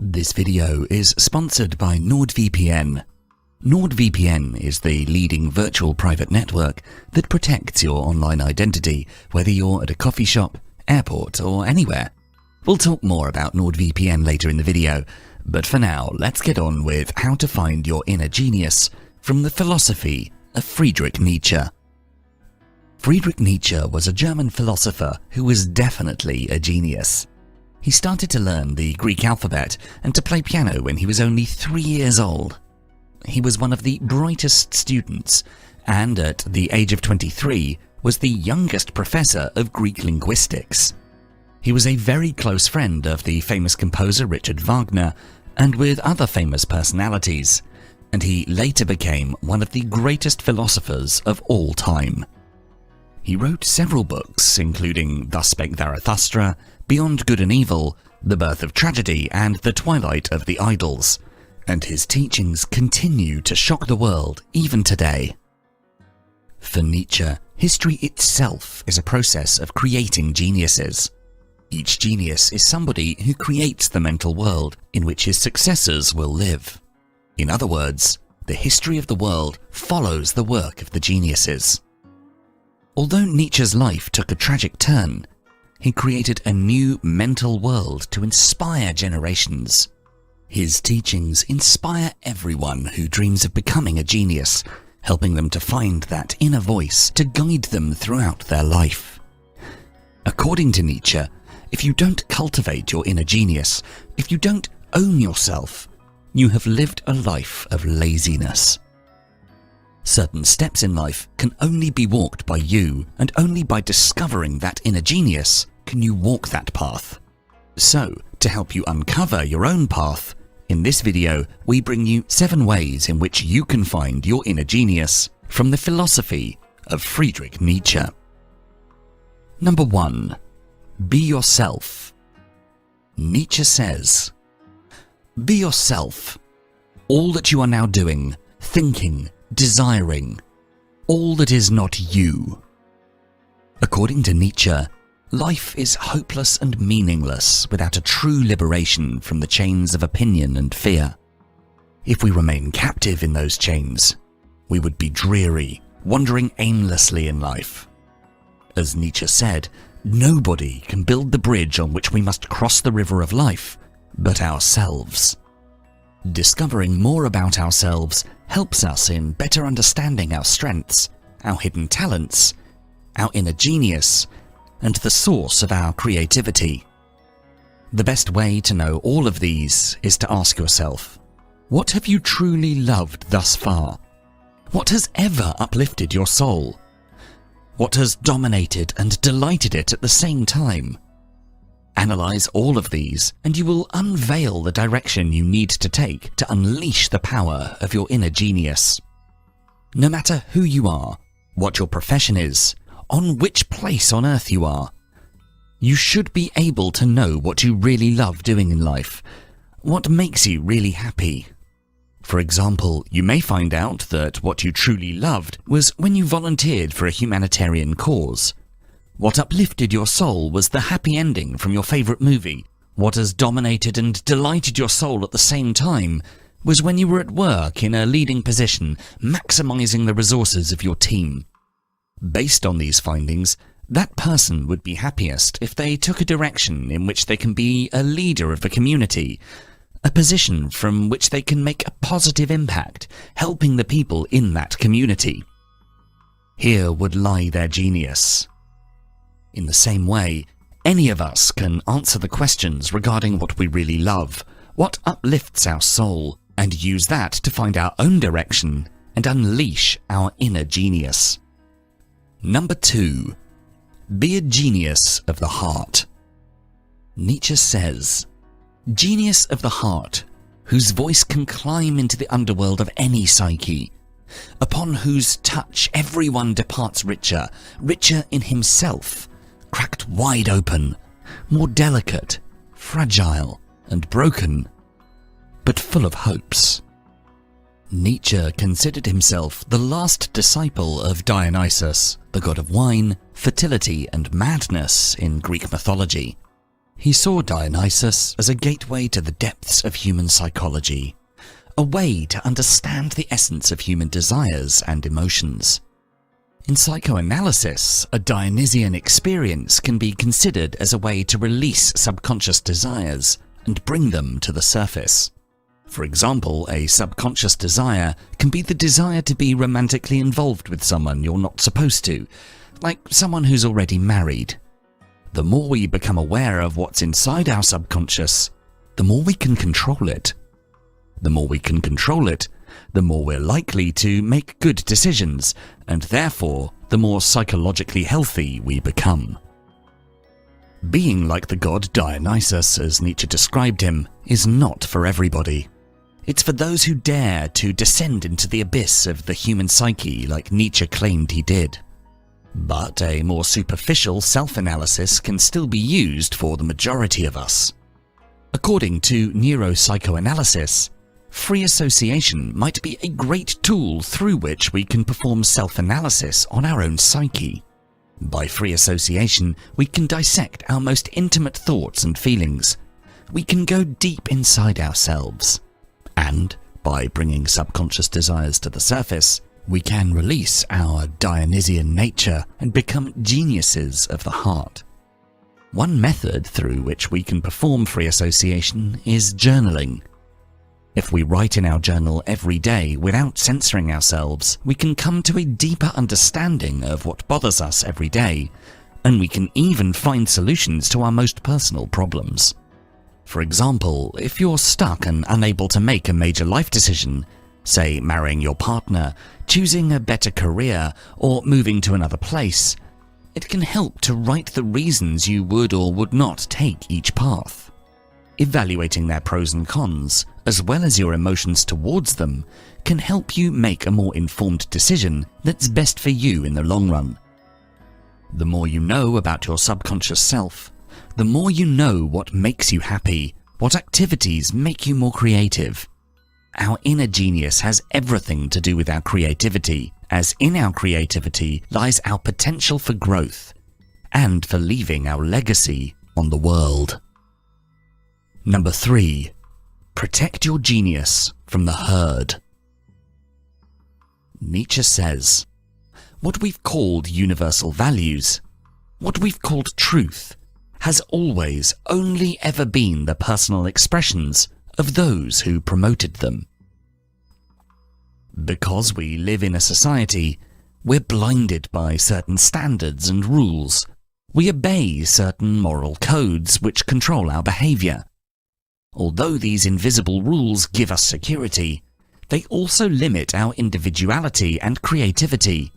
This video is sponsored by NordVPN. NordVPN is the leading virtual private network that protects your online identity, whether you're at a coffee shop, airport, or anywhere. We'll talk more about NordVPN later in the video, but for now, let's get on with how to find your inner genius from the philosophy of Friedrich Nietzsche. Friedrich Nietzsche was a German philosopher who was definitely a genius. He started to learn the Greek alphabet and to play piano when he was only 3 years old. He was one of the brightest students, and at the age of 23 was the youngest professor of Greek linguistics. He was a very close friend of the famous composer Richard Wagner and with other famous personalities, and he later became one of the greatest philosophers of all time. He wrote several books, including Thus Spake Zarathustra, Beyond Good and Evil, The Birth of Tragedy, and The Twilight of the Idols, and his teachings continue to shock the world even today. For Nietzsche, history itself is a process of creating geniuses. Each genius is somebody who creates the mental world in which his successors will live. In other words, the history of the world follows the work of the geniuses. Although Nietzsche's life took a tragic turn, he created a new mental world to inspire generations. His teachings inspire everyone who dreams of becoming a genius, helping them to find that inner voice to guide them throughout their life. According to Nietzsche, if you don't cultivate your inner genius, if you don't own yourself, you have lived a life of laziness. Certain steps in life can only be walked by you, and only by discovering that inner genius can you walk that path. So, to help you uncover your own path, in this video we bring you 7 ways in which you can find your inner genius from the philosophy of Friedrich Nietzsche. Number 1. Be yourself. Nietzsche says, "Be yourself. All that you are now doing, thinking, desiring, all that is not you." According to Nietzsche, life is hopeless and meaningless without a true liberation from the chains of opinion and fear. If we remain captive in those chains, we would be dreary, wandering aimlessly in life. As Nietzsche said, nobody can build the bridge on which we must cross the river of life but ourselves. Discovering more about ourselves helps us in better understanding our strengths, our hidden talents, our inner genius, and the source of our creativity. The best way to know all of these is to ask yourself, what have you truly loved thus far? What has ever uplifted your soul? What has dominated and delighted it at the same time? Analyze all of these, and you will unveil the direction you need to take to unleash the power of your inner genius. No matter who you are, what your profession is, on which place on earth you are, you should be able to know what you really love doing in life, what makes you really happy. For example, you may find out that what you truly loved was when you volunteered for a humanitarian cause. What uplifted your soul was the happy ending from your favorite movie. What has dominated and delighted your soul at the same time was when you were at work in a leading position, maximizing the resources of your team. Based on these findings, that person would be happiest if they took a direction in which they can be a leader of the community, a position from which they can make a positive impact, helping the people in that community. Here would lie their genius. In the same way, any of us can answer the questions regarding what we really love, what uplifts our soul, and use that to find our own direction and unleash our inner genius. Number 2. Be a genius of the heart. Nietzsche says, "Genius of the heart, whose voice can climb into the underworld of any psyche, upon whose touch everyone departs richer, richer in himself, cracked wide open, more delicate, fragile, and broken, but full of hopes." Nietzsche considered himself the last disciple of Dionysus, the god of wine, fertility, and madness in Greek mythology. He saw Dionysus as a gateway to the depths of human psychology, a way to understand the essence of human desires and emotions. In psychoanalysis, a Dionysian experience can be considered as a way to release subconscious desires and bring them to the surface. For example, a subconscious desire can be the desire to be romantically involved with someone you're not supposed to, like someone who's already married. The more we become aware of what's inside our subconscious, the more we can control it. The more we can control it, the more we're likely to make good decisions, and therefore, the more psychologically healthy we become. Being like the god Dionysus, as Nietzsche described him, is not for everybody. It's for those who dare to descend into the abyss of the human psyche like Nietzsche claimed he did. But a more superficial self-analysis can still be used for the majority of us. According to neuropsychoanalysis, free association might be a great tool through which we can perform self-analysis on our own psyche. By free association, we can dissect our most intimate thoughts and feelings. We can go deep inside ourselves. And, by bringing subconscious desires to the surface, we can release our Dionysian nature and become geniuses of the heart. One method through which we can perform free association is journaling. If we write in our journal every day without censoring ourselves, we can come to a deeper understanding of what bothers us every day, and we can even find solutions to our most personal problems. For example, if you're stuck and unable to make a major life decision, say marrying your partner, choosing a better career, or moving to another place, it can help to write the reasons you would or would not take each path. Evaluating their pros and cons, as well as your emotions towards them, can help you make a more informed decision that's best for you in the long run. The more you know about your subconscious self, the more you know what makes you happy, what activities make you more creative. Our inner genius has everything to do with our creativity, as in our creativity lies our potential for growth and for leaving our legacy on the world. Number 3. Protect your genius from the herd. Nietzsche says, "What we've called universal values, what we've called truth, has always only ever been the personal expressions of those who promoted them." Because we live in a society, we're blinded by certain standards and rules. We obey certain moral codes which control our behavior. Although these invisible rules give us security, they also limit our individuality and creativity.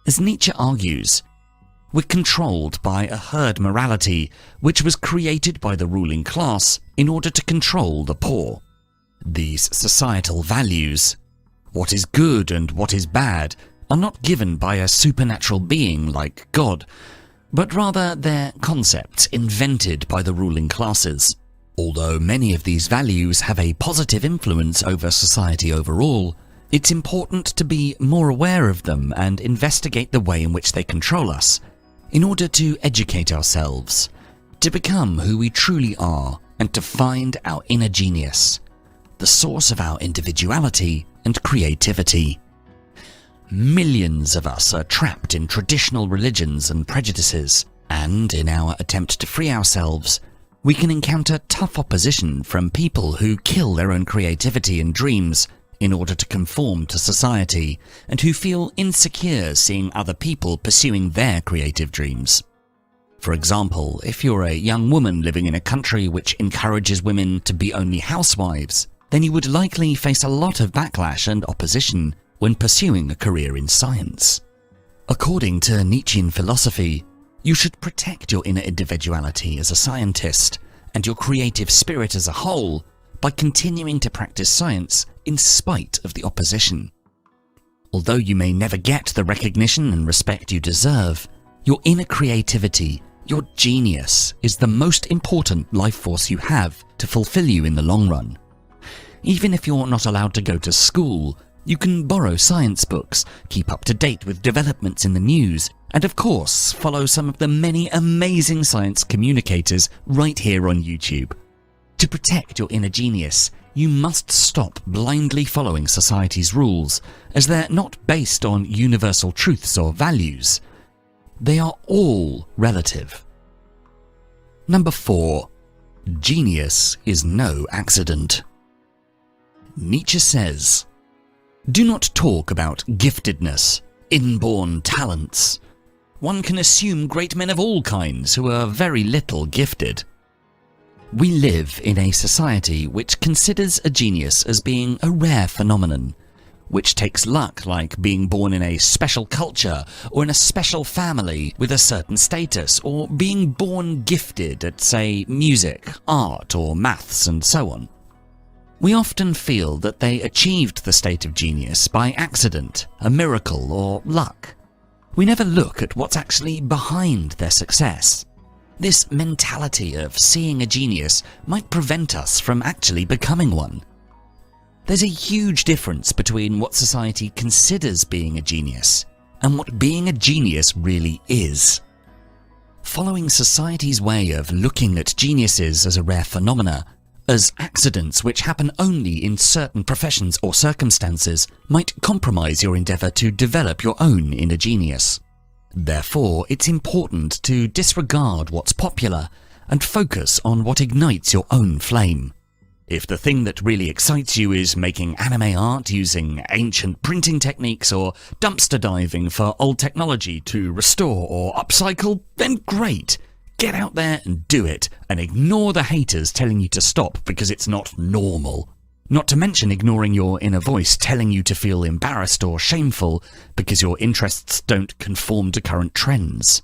As Nietzsche argues, we're controlled by a herd morality which was created by the ruling class in order to control the poor. These societal values, what is good and what is bad, are not given by a supernatural being like God, but rather they're concepts invented by the ruling classes. Although many of these values have a positive influence over society overall, it's important to be more aware of them and investigate the way in which they control us, in order to educate ourselves, to become who we truly are, and to find our inner genius, the source of our individuality and creativity. Millions of us are trapped in traditional religions and prejudices, and in our attempt to free ourselves, we can encounter tough opposition from people who kill their own creativity and dreams in order to conform to society, and who feel insecure seeing other people pursuing their creative dreams. For example, if you're a young woman living in a country which encourages women to be only housewives, then you would likely face a lot of backlash and opposition when pursuing a career in science. According to Nietzschean philosophy, you should protect your inner individuality as a scientist and your creative spirit as a whole by continuing to practice science in spite of the opposition. Although you may never get the recognition and respect you deserve, your inner creativity, your genius, is the most important life force you have to fulfill you in the long run. Even if you're not allowed to go to school, you can borrow science books, keep up to date with developments in the news, And of course, follow some of the many amazing science communicators right here on YouTube. To protect your inner genius, you must stop blindly following society's rules, as they're not based on universal truths or values. They are all relative. Number 4. Genius is no accident. Nietzsche says, "Do not talk about giftedness, inborn talents. One can assume great men of all kinds who are very little gifted." We live in a society which considers a genius as being a rare phenomenon, which takes luck like being born in a special culture or in a special family with a certain status, or being born gifted at, say, music, art or maths and so on. We often feel that they achieved the state of genius by accident, a miracle or luck. We never look at what's actually behind their success. This mentality of seeing a genius might prevent us from actually becoming one. There's a huge difference between what society considers being a genius and what being a genius really is. Following society's way of looking at geniuses as a rare phenomena, as accidents which happen only in certain professions or circumstances, might compromise your endeavour to develop your own inner genius. Therefore, it's important to disregard what's popular and focus on what ignites your own flame. If the thing that really excites you is making anime art using ancient printing techniques or dumpster diving for old technology to restore or upcycle, then great! Get out there and do it, and ignore the haters telling you to stop because it's not normal. Not to mention ignoring your inner voice telling you to feel embarrassed or shameful because your interests don't conform to current trends.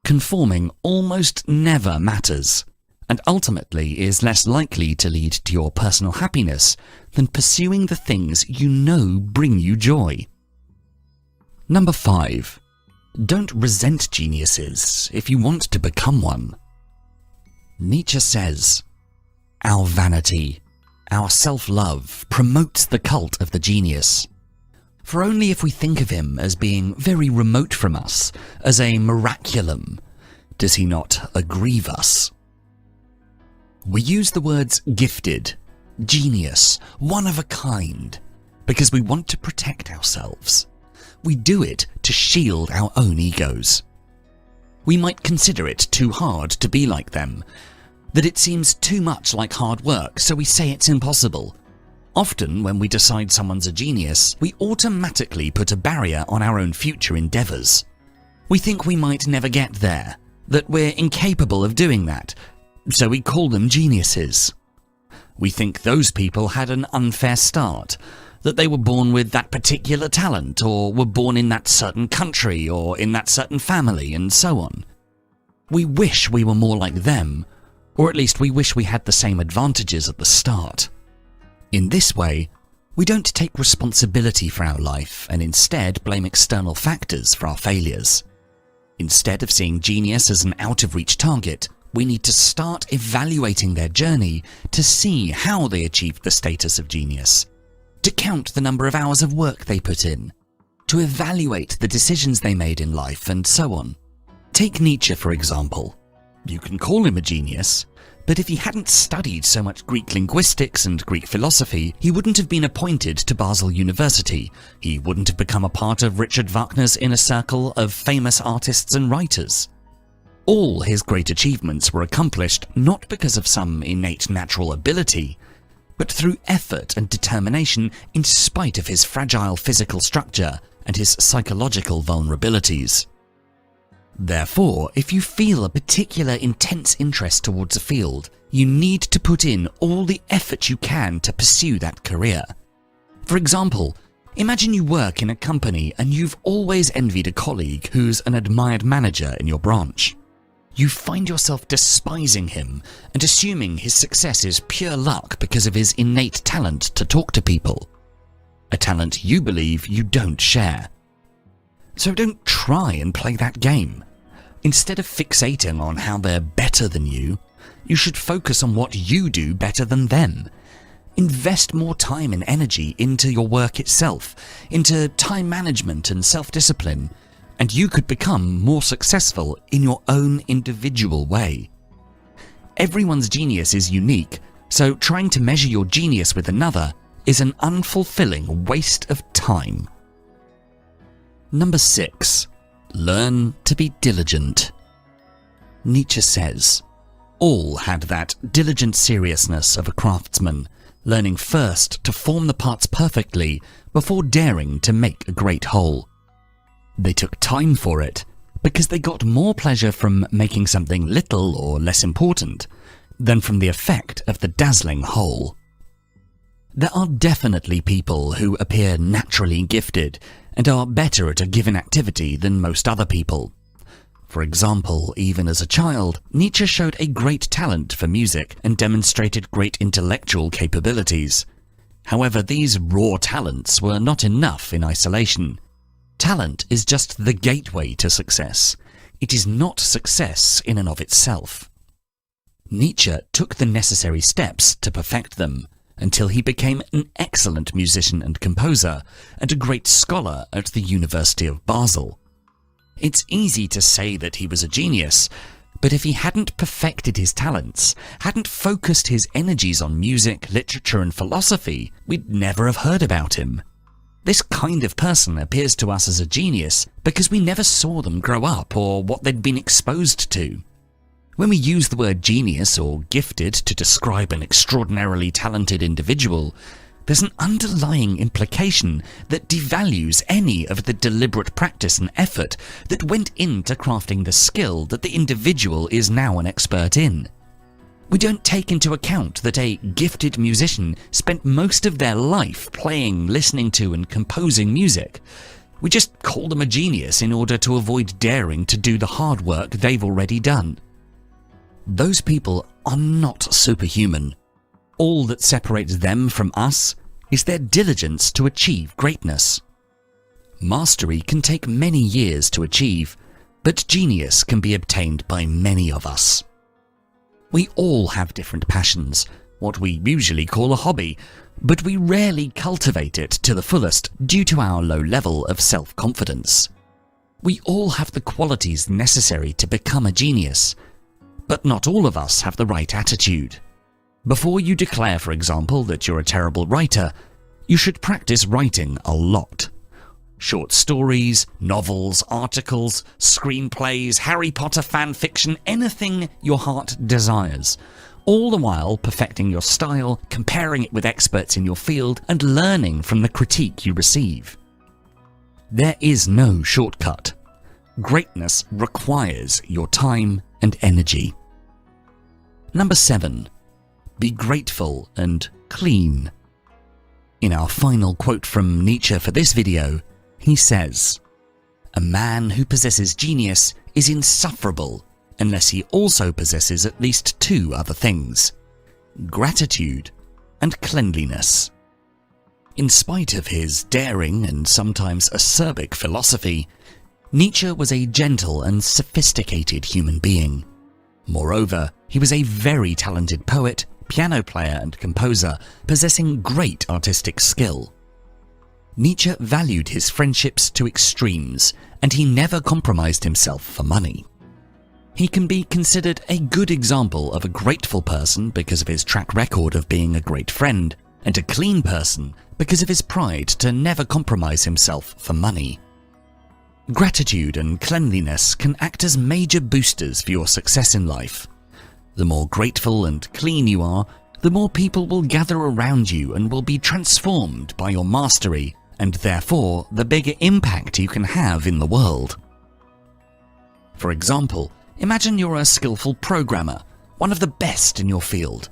Conforming almost never matters, and ultimately is less likely to lead to your personal happiness than pursuing the things you know bring you joy. Number 5. Don't resent geniuses if you want to become one. Nietzsche says, "Our vanity, our self-love promotes the cult of the genius. For only if we think of him as being very remote from us, as a miraculum, does he not aggrieve us." We use the words gifted, genius, one of a kind, because we want to protect ourselves. We do it to shield our own egos. We might consider it too hard to be like them, that it seems too much like hard work, so we say it's impossible. Often, when we decide someone's a genius, we automatically put a barrier on our own future endeavours. We think we might never get there, that we're incapable of doing that, so we call them geniuses. We think those people had an unfair start, that they were born with that particular talent, or were born in that certain country, or in that certain family, and so on. We wish we were more like them, or at least we wish we had the same advantages at the start. In this way, we don't take responsibility for our life and instead blame external factors for our failures. Instead of seeing genius as an out-of-reach target, we need to start evaluating their journey to see how they achieved the status of genius, to count the number of hours of work they put in, to evaluate the decisions they made in life, and so on. Take Nietzsche, for example. You can call him a genius, but if he hadn't studied so much Greek linguistics and Greek philosophy, he wouldn't have been appointed to Basel University, he wouldn't have become a part of Richard Wagner's inner circle of famous artists and writers. All his great achievements were accomplished not because of some innate natural ability, but through effort and determination in spite of his fragile physical structure and his psychological vulnerabilities. Therefore, if you feel a particular intense interest towards a field, you need to put in all the effort you can to pursue that career. For example, imagine you work in a company and you've always envied a colleague who's an admired manager in your branch. You find yourself despising him and assuming his success is pure luck because of his innate talent to talk to people, a talent you believe you don't share. So don't try and play that game. Instead of fixating on how they're better than you should focus on what you do better than them. Invest more time and energy into your work itself, into time management and self-discipline. and you could become more successful in your own individual way. Everyone's genius is unique, so trying to measure your genius with another is an unfulfilling waste of time. Number 6. Learn to be diligent. Nietzsche says, all had that diligent seriousness of a craftsman, learning first to form the parts perfectly before daring to make a great whole. They took time for it, because they got more pleasure from making something little or less important than from the effect of the dazzling whole. There are definitely people who appear naturally gifted and are better at a given activity than most other people. For example, even as a child, Nietzsche showed a great talent for music and demonstrated great intellectual capabilities. However, these raw talents were not enough in isolation. Talent is just the gateway to success. It is not success in and of itself. Nietzsche took the necessary steps to perfect them, until he became an excellent musician and composer, and a great scholar at the University of Basel. It's easy to say that he was a genius, but if he hadn't perfected his talents, hadn't focused his energies on music, literature and philosophy, we'd never have heard about him. This kind of person appears to us as a genius because we never saw them grow up or what they'd been exposed to. When we use the word genius or gifted to describe an extraordinarily talented individual, there's an underlying implication that devalues any of the deliberate practice and effort that went into crafting the skill that the individual is now an expert in. We don't take into account that a gifted musician spent most of their life playing, listening to and composing music. We just call them a genius in order to avoid daring to do the hard work they've already done. Those people are not superhuman. All that separates them from us is their diligence to achieve greatness. Mastery can take many years to achieve, but genius can be obtained by many of us. We all have different passions, what we usually call a hobby, but we rarely cultivate it to the fullest due to our low level of self-confidence. We all have the qualities necessary to become a genius, but not all of us have the right attitude. Before you declare, for example, that you're a terrible writer, you should practice writing a lot. Short stories, novels, articles, screenplays, Harry Potter fan fiction, anything your heart desires. All the while perfecting your style, comparing it with experts in your field, and learning from the critique you receive. There is no shortcut. Greatness requires your time and energy. Number 7. Be grateful and clean. In our final quote from Nietzsche for this video, he says, "A man who possesses genius is insufferable unless he also possesses at least 2 other things: gratitude and cleanliness." In spite of his daring and sometimes acerbic philosophy, Nietzsche was a gentle and sophisticated human being. Moreover, he was a very talented poet, piano player and composer, possessing great artistic skill. Nietzsche valued his friendships to extremes, and he never compromised himself for money. He can be considered a good example of a grateful person because of his track record of being a great friend, and a clean person because of his pride to never compromise himself for money. Gratitude and cleanliness can act as major boosters for your success in life. The more grateful and clean you are, the more people will gather around you and will be transformed by your mastery, and therefore the bigger impact you can have in the world. For example, imagine you're a skillful programmer, one of the best in your field.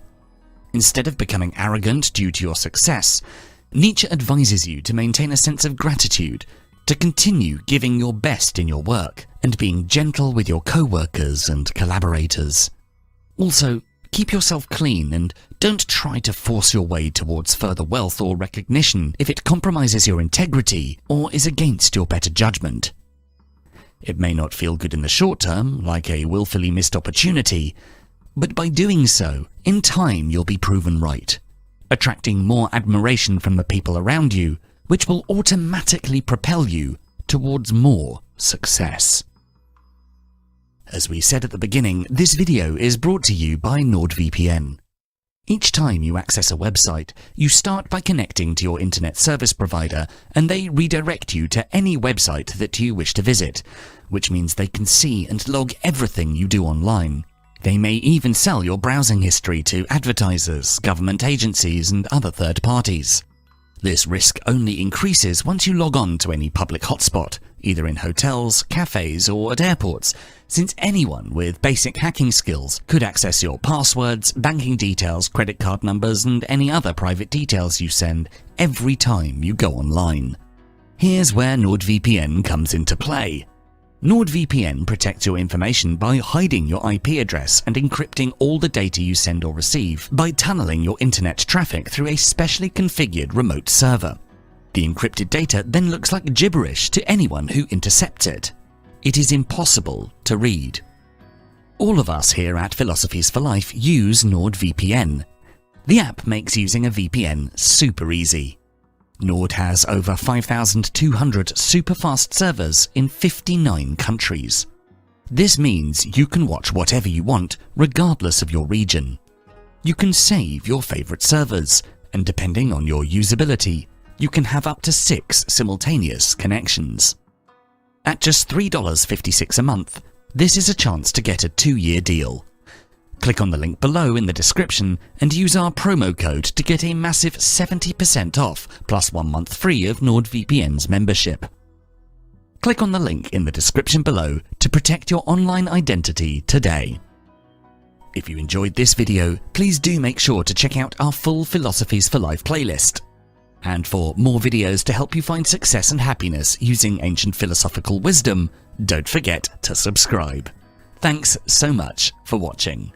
Instead of becoming arrogant due to your success, Nietzsche advises you to maintain a sense of gratitude, to continue giving your best in your work, and being gentle with your co-workers and collaborators. Also, keep yourself clean and don't try to force your way towards further wealth or recognition if it compromises your integrity or is against your better judgment. It may not feel good in the short term, like a willfully missed opportunity, but by doing so, in time you'll be proven right, attracting more admiration from the people around you, which will automatically propel you towards more success. As we said at the beginning, this video is brought to you by NordVPN. Each time you access a website, you start by connecting to your internet service provider, and they redirect you to any website that you wish to visit, which means they can see and log everything you do online. They may even sell your browsing history to advertisers, government agencies, and other third parties. This risk only increases once you log on to any public hotspot, either in hotels, cafes, or at airports, since anyone with basic hacking skills could access your passwords, banking details, credit card numbers, and any other private details you send every time you go online. Here's where NordVPN comes into play. NordVPN protects your information by hiding your IP address and encrypting all the data you send or receive by tunneling your internet traffic through a specially configured remote server. The encrypted data then looks like gibberish to anyone who intercepts it. It is impossible to read. All of us here at Philosophies for Life use NordVPN. The app makes using a VPN super easy. Nord has over 5,200 super-fast servers in 59 countries. This means you can watch whatever you want, regardless of your region. You can save your favorite servers, and depending on your usability, you can have up to 6 simultaneous connections. At just $3.56 a month, this is a chance to get a 2-year deal. Click on the link below in the description and use our promo code to get a massive 70% off plus 1 month free of NordVPN's membership. Click on the link in the description below to protect your online identity today. If you enjoyed this video, please do make sure to check out our full Philosophies for Life playlist. And for more videos to help you find success and happiness using ancient philosophical wisdom, don't forget to subscribe. Thanks so much for watching.